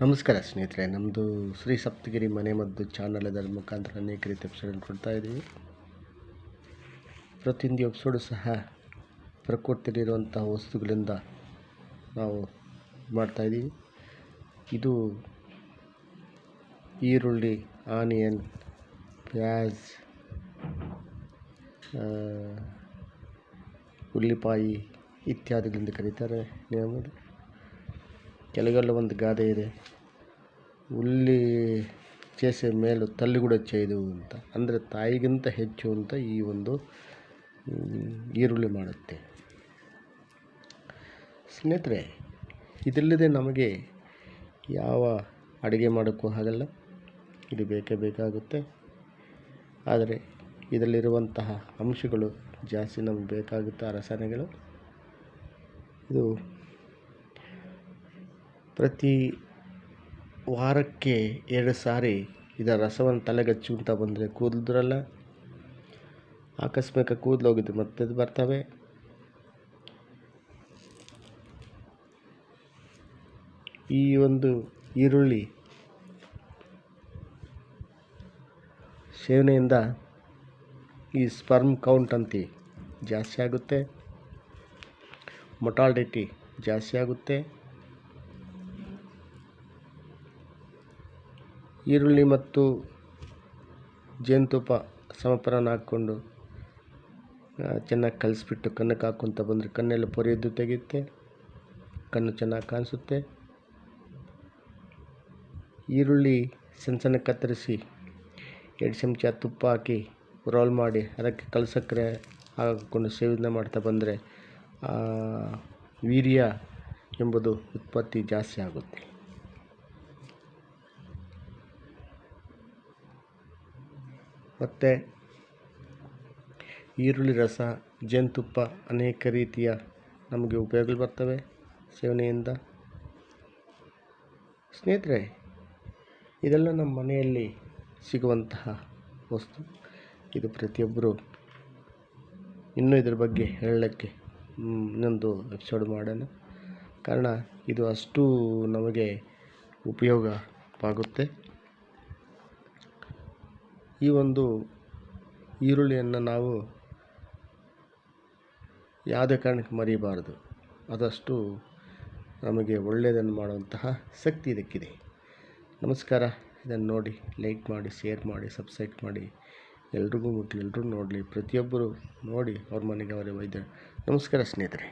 ನಮಸ್ಕಾರ ಸ್ನೇಹಿತರೆ, ನಮ್ಮದು ಶ್ರೀ ಸಪ್ತಗಿರಿ ಮನೆಮದ್ದು ಚಾನಲ್ ಅದರ ಮುಖಾಂತರ ಅನೇಕ ರೀತಿ ಎಪಿಸೋಡನ್ನು ಕೊಡ್ತಾ ಇದ್ದೀವಿ. ಪ್ರತಿಯೊಂದು ಎಪಿಸೋಡು ಸಹ ಪ್ರಕೃತಿಯಲ್ಲಿರುವಂತಹ ವಸ್ತುಗಳಿಂದ ನಾವು ಮಾಡ್ತಾಯಿದ್ದೀವಿ. ಇದು ಈರುಳ್ಳಿ, ಆನಿಯನ್, ಪ್ಯಾಜ್, ಉಳ್ಳಿಪಾಯಿ ಇತ್ಯಾದಿಗಳಿಂದ ಕರೀತಾರೆ. ನೇಮದು ಕೆಲವೆಲ್ಲ ಒಂದು ಗಾದೆ ಇದೆ, ಉಳ್ಳಿ చేసే ಮೇಲು ತಲ್ಲಿ ಕೂಡ చేయదు ಅಂತ. ಅಂದರೆ ತಾಯಿಗಿಂತ ಹೆಚ್ಚು ಅಂತ ಈ ಒಂದು ಈರುಳ್ಳಿ ಮಾಡುತ್ತೆ. ಸ್ನೇಹಿತರೆ, ಇದಿಲ್ಲದೆ ನಮಗೆ ಯಾವ ಅಡುಗೆ ಮಾಡೋಕ್ಕೂ ಆಗಲ್ಲ. ಇದು ಬೇಕೇ ಬೇಕಾಗುತ್ತೆ. ಆದರೆ ಇದರಲ್ಲಿರುವಂತಹ ಅಂಶಗಳು ಜಾಸ್ತಿ ನಮಗೆ ಬೇಕಾಗುತ್ತೆ. ಆ ರಸಾಯನಗಳು ಇದು ಪ್ರತಿ ವಾರಕ್ಕೆ 2 ಸಾರಿ ಇದರ ರಸವನ್ನು ತಲೆಗೆ ಹಚ್ಚುತ್ತಾ ಬಂದರೆ ಕೂದಲಿದ್ರಲ್ಲ ಆಕಸ್ಮಿಕ ಕೂದಲು ಹೋಗಿದ್ದು ಮತ್ತೆ ಬರ್ತವೆ. ಈ ಒಂದು ಈರುಳ್ಳಿ ಸೇವನೆಯಿಂದ ಈ ಸ್ಪರ್ಮ್ ಕೌಂಟ್ ಅಂತೀವಿ ಜಾಸ್ತಿ ಆಗುತ್ತೆ, ಮೊಟಾಲಿಟಿ ಜಾಸ್ತಿ ಆಗುತ್ತೆ. ಈರುಳ್ಳಿ ಮತ್ತು ಜೇನುತುಪ್ಪ ಸಮಪ್ರಮಾಣ ಹಾಕ್ಕೊಂಡು ಚೆನ್ನಾಗಿ ಕಲಿಸ್ಬಿಟ್ಟು ಕಣ್ಣಕ್ಕೆ ಹಾಕ್ಕೊತ ಬಂದರೆ ಕಣ್ಣೆಲ್ಲ ಪೊರೆಯದ್ದು ತೆಗೆಯುತ್ತೆ, ಕಣ್ಣು ಚೆನ್ನಾಗಿ ಕಾಣಿಸುತ್ತೆ. ಈರುಳ್ಳಿ ಸಣ್ಣ ಸಣ್ಣ ಕತ್ತರಿಸಿ 2 ಚಮಚ ತುಪ್ಪ ಹಾಕಿ ರೋಲ್ ಮಾಡಿ ಅದಕ್ಕೆ ಕಲ್ಸಕ್ಕರೆ ಹಾಕಿಕೊಂಡು ಸೇವನೆ ಮಾಡ್ತಾ ಬಂದರೆ ವೀರ್ಯ ಎಂಬುದು ಉತ್ಪತ್ತಿ ಜಾಸ್ತಿ ಆಗುತ್ತೆ. ಮತ್ತು ಈರುಳ್ಳಿ ರಸ, ಜೇನುತುಪ್ಪ ಅನೇಕ ರೀತಿಯ ನಮಗೆ ಉಪಯೋಗಗಳು ಬರ್ತವೆ ಸೇವನೆಯಿಂದ. ಸ್ನೇಹಿತರೆ, ಇದೆಲ್ಲ ನಮ್ಮ ಮನೆಯಲ್ಲಿ ಸಿಗುವಂತಹ ವಸ್ತು. ಇದು ಪ್ರತಿಯೊಬ್ಬರು ಇನ್ನೂ ಇದ್ರ ಬಗ್ಗೆ ಹೇಳಲಿಕ್ಕೆ ಇನ್ನೊಂದು ಎಪಿಸೋಡ್ ಮಾಡೋಣ. ಕಾರಣ ಇದು ಅಷ್ಟು ನಮಗೆ ಉಪಯೋಗವಾಗುತ್ತೆ. ಈ ಒಂದು ಈರುಳ್ಳಿಯನ್ನು ನಾವು ಯಾವುದೇ ಕಾರಣಕ್ಕೆ ಮರಿಬಾರದು. ಅದಷ್ಟು ನಮಗೆ ಒಳ್ಳೆಯದನ್ನು ಮಾಡುವಂತಹ ಶಕ್ತಿ ಇದಕ್ಕಿದೆ. ನಮಸ್ಕಾರ. ಇದನ್ನು ನೋಡಿ, ಲೈಕ್ ಮಾಡಿ, ಶೇರ್ ಮಾಡಿ, ಸಬ್ಸ್ಕ್ರೈಬ್ ಮಾಡಿ, ಎಲ್ರಿಗೂ ಮುಟ್ಲಿ, ಎಲ್ಲರೂ ನೋಡಲಿ, ಪ್ರತಿಯೊಬ್ಬರು ನೋಡಿ ಅವ್ರ ಮನೆಗೆ ಅವರೇ ವೈದ್ಯ. ನಮಸ್ಕಾರ ಸ್ನೇಹಿತರೆ.